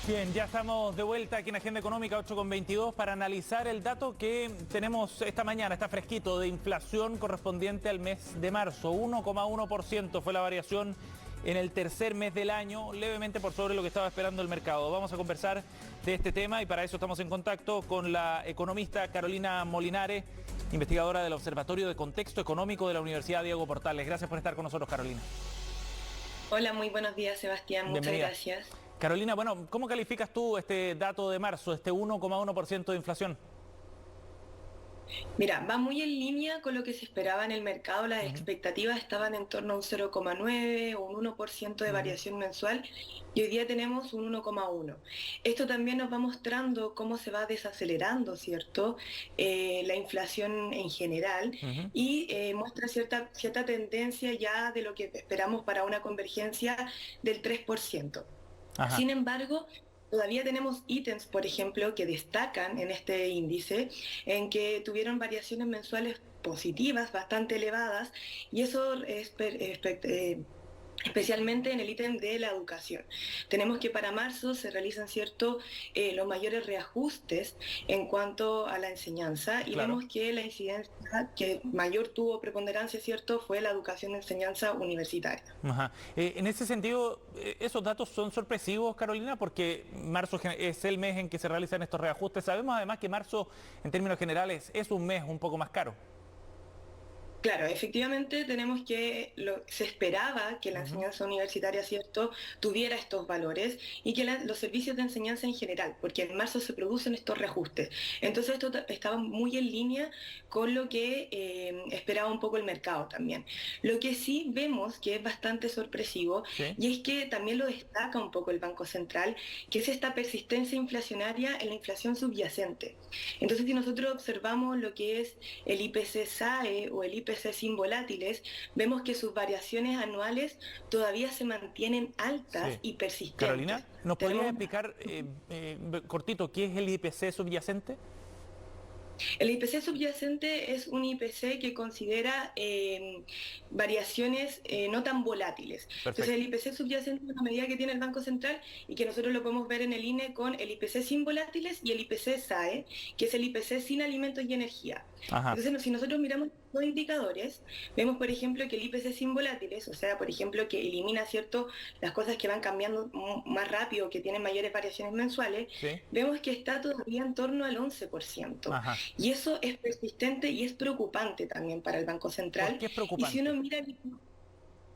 Bien, ya estamos de vuelta aquí en Agenda Económica 8:22 para analizar el dato que tenemos esta mañana, está fresquito, de inflación correspondiente al mes de marzo. 1,1% fue la variación en el tercer mes del año, levemente por sobre lo que estaba esperando el mercado. Vamos a conversar de este tema y para eso estamos en contacto con la economista Carolina Molinare, investigadora del Observatorio de Contexto Económico de la Universidad Diego Portales. Gracias por estar con nosotros, Carolina. Hola, muy buenos días, Sebastián. Muchas Bienvenida. gracias. Carolina, bueno, ¿cómo calificas tú este dato de marzo, este 1,1% de inflación? Mira, va muy en línea con lo que se esperaba en el mercado. Las Ujú, expectativas estaban en torno a un 0,9 o un 1% de ujú. variación mensual y hoy día tenemos un 1,1. Esto también nos va mostrando cómo se va desacelerando, ¿cierto? La inflación en general Ujú. y muestra cierta tendencia ya de lo que esperamos para una convergencia del 3%. Ajá. Sin embargo, todavía tenemos ítems, por ejemplo, que destacan en este índice, en que tuvieron variaciones mensuales positivas bastante elevadas, y eso es especialmente en el ítem de la educación. Tenemos que para marzo se realizan los mayores reajustes en cuanto a la enseñanza y Claro. vemos que la incidencia que mayor tuvo preponderancia, cierto, fue la educación de enseñanza universitaria. Ajá. En ese sentido, esos datos son sorpresivos, Carolina, porque marzo es el mes en que se realizan estos reajustes. Sabemos además que marzo, en términos generales, es un mes un poco más caro. Claro, efectivamente tenemos se esperaba que la Ujú. enseñanza universitaria, ¿cierto?, tuviera estos valores y que los servicios de enseñanza en general, porque en marzo se producen estos reajustes. Entonces esto estaba muy en línea con lo que esperaba un poco el mercado también. Lo que sí vemos que es bastante sorpresivo Sí. y es que también lo destaca un poco el Banco Central, que es esta persistencia inflacionaria en la inflación subyacente. Entonces si nosotros observamos lo que es el IPC-SAE o el IPC sin volátiles, vemos que sus variaciones anuales todavía se mantienen altas Sí. y persistentes. Carolina, ¿nos podrías Tenemos explicar cortito qué es el IPC subyacente? El IPC subyacente es un IPC que considera variaciones no tan volátiles. Entonces, el Perfecto. IPC subyacente es una medida que tiene el Banco Central y que nosotros lo podemos ver en el INE con el IPC sin volátiles y el IPC SAE, que es el IPC sin alimentos y energía. Ajá. Entonces, si nosotros miramos los indicadores, vemos, por ejemplo, que el IPC sin volátiles, o sea, por ejemplo, que elimina, ¿cierto?, las cosas que van cambiando más rápido, que tienen mayores variaciones mensuales, Sí. vemos que está todavía en torno al 11%. Ajá. Y eso es persistente y es preocupante también para el Banco ¿Por Central. qué es Y si uno preocupante? mira,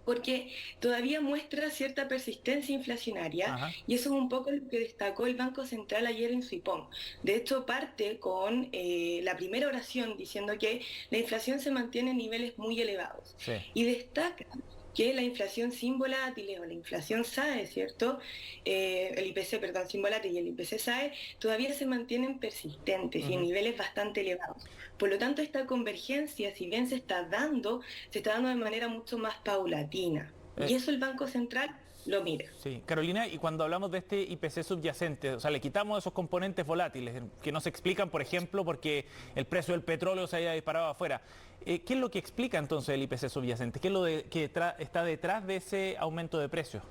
porque todavía muestra cierta persistencia inflacionaria, Ajá. y eso es un poco lo que destacó el Banco Central ayer en su IPOM. De hecho, parte con la primera oración diciendo que la inflación se mantiene en niveles muy elevados. Sí. Y destaca que la inflación sin volátiles o la inflación SAE, ¿cierto? El IPC, perdón, sin volátiles y el IPC SAE todavía se mantienen persistentes y en Ujú. niveles bastante elevados. Por lo tanto, esta convergencia, si bien se está dando de manera mucho más paulatina. Y Eh, eso el Banco Central lo mira. Sí, Carolina, y cuando hablamos de este IPC subyacente, o sea, le quitamos esos componentes volátiles que no se explican, por ejemplo, porque el precio del petróleo se haya disparado afuera. ¿Qué es lo que explica entonces el IPC subyacente? ¿Qué es que está detrás de ese aumento de precios?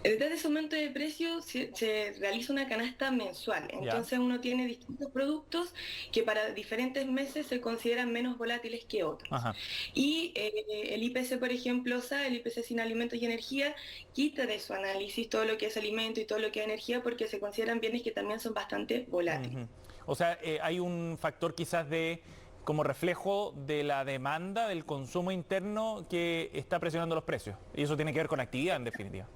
Detrás de ese aumento de precios se realiza una canasta mensual. ¿Ya? Entonces uno tiene distintos productos que para diferentes meses se consideran menos volátiles que otros. Ajá. Y el IPC, por ejemplo, el IPC sin alimentos y energía, quita de su análisis todo lo que es alimento y todo lo que es energía porque se consideran bienes que también son bastante volátiles. Ujú. O sea, hay un factor quizás de como reflejo de la demanda, del consumo interno que está presionando los precios. Y eso tiene que ver con actividad, en definitiva.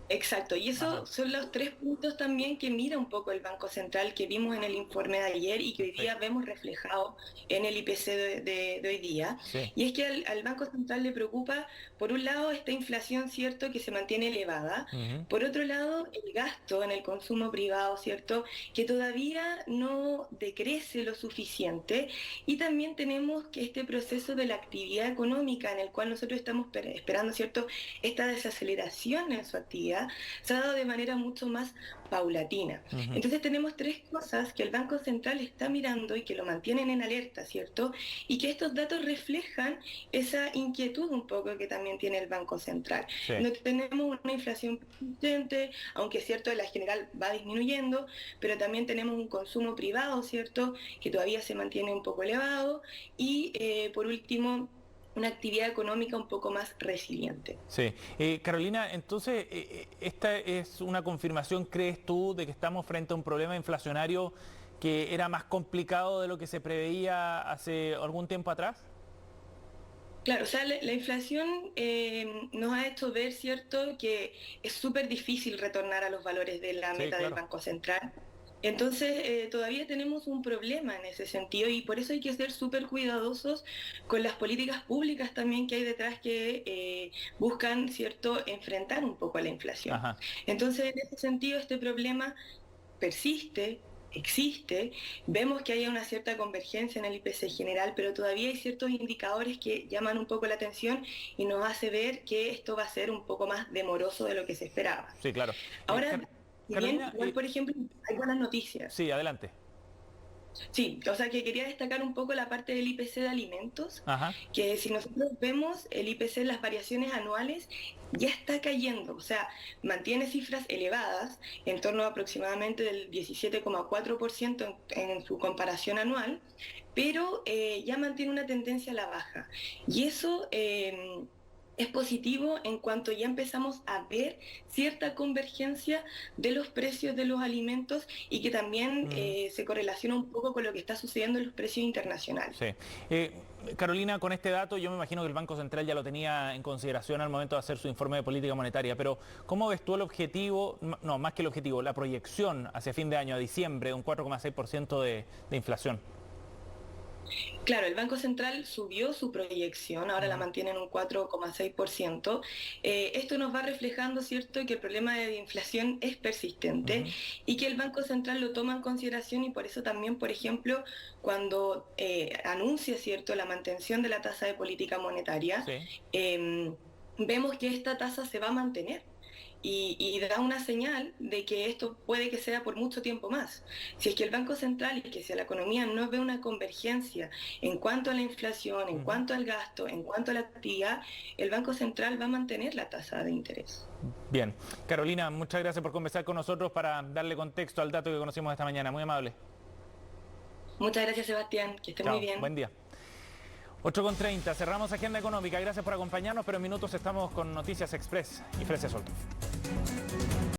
Exacto, y Ajá. esos son los tres puntos también que mira un poco el Banco Central que vimos en el informe de ayer y que hoy día Perfecto. vemos reflejado en el IPC de hoy día. Sí. Y es que al Banco Central le preocupa, por un lado, esta inflación, ¿cierto?, que se mantiene elevada, Ujú. por otro lado, el gasto en el consumo privado, ¿cierto?, que todavía no decrece lo suficiente, y también tenemos que este proceso de la actividad económica en el cual nosotros estamos esperando, ¿cierto?, esta desaceleración en su actividad inflacionaria se ha dado de manera mucho más paulatina. Entonces tenemos tres cosas que el Banco Central está mirando y que lo mantienen en alerta, ¿cierto? Y que estos datos reflejan esa inquietud un poco que también tiene el Banco Central. Sí. No tenemos una inflación persistente, aunque es cierto, la general va disminuyendo, pero también tenemos un consumo privado, ¿cierto?, que todavía se mantiene un poco elevado, y por último, una actividad económica un poco más resiliente. Sí. Carolina, entonces, ¿esta es una confirmación, crees tú, de que estamos frente a un problema inflacionario que era más complicado de lo que se preveía hace algún tiempo atrás? Claro, o sea, la inflación nos ha hecho ver, ¿cierto?, que es súper difícil retornar a los valores de la meta del Banco Central. Entonces, todavía tenemos un problema en ese sentido y por eso hay que ser súper cuidadosos con las políticas públicas también que hay detrás que buscan, ¿cierto?, enfrentar un poco a la inflación. Ajá. Entonces, en ese sentido, este problema persiste, existe, vemos que hay una cierta convergencia en el IPC general, pero todavía hay ciertos indicadores que llaman un poco la atención y nos hace ver que esto va a ser un poco más demoroso de lo que se esperaba. Sí, claro. Ahora, Carolina, igual, por ejemplo, hay buenas noticias. Sí, adelante. Sí, o sea que quería destacar un poco la parte del IPC de alimentos, que si nosotros vemos el IPC en las variaciones anuales, ya está cayendo, o sea, mantiene cifras elevadas, en torno a aproximadamente del 17,4% en su comparación anual, pero ya mantiene una tendencia a la baja. Y eso es positivo en cuanto ya empezamos a ver cierta convergencia de los precios de los alimentos y que también se correlaciona un poco con lo que está sucediendo en los precios internacionales. Sí. Carolina, con este dato yo me imagino que el Banco Central ya lo tenía en consideración al momento de hacer su informe de política monetaria, pero ¿cómo ves tú el objetivo, no, más que el objetivo, la proyección hacia fin de año, a diciembre, de un 4,6% de inflación? Claro, el Banco Central subió su proyección, ahora la mantiene en un 4,6%. Esto nos va reflejando, ¿cierto?, que el problema de inflación es persistente y que el Banco Central lo toma en consideración y por eso también, por ejemplo, cuando anuncia, ¿cierto?, la mantención de la tasa de política monetaria, vemos que esta tasa se va a mantener. Y da una señal de que esto puede que sea por mucho tiempo más. Si es que el Banco Central y que si la economía no ve una convergencia en cuanto a la inflación, en cuanto al gasto, en cuanto a la actividad, el Banco Central va a mantener la tasa de interés. Bien. Carolina, muchas gracias por conversar con nosotros para darle contexto al dato que conocimos esta mañana. Muy amable. Muchas gracias, Sebastián. Que esté muy bien. Buen día. 8:30, cerramos Agenda Económica. Gracias por acompañarnos, pero en minutos estamos con Noticias Express y Fresia Solto.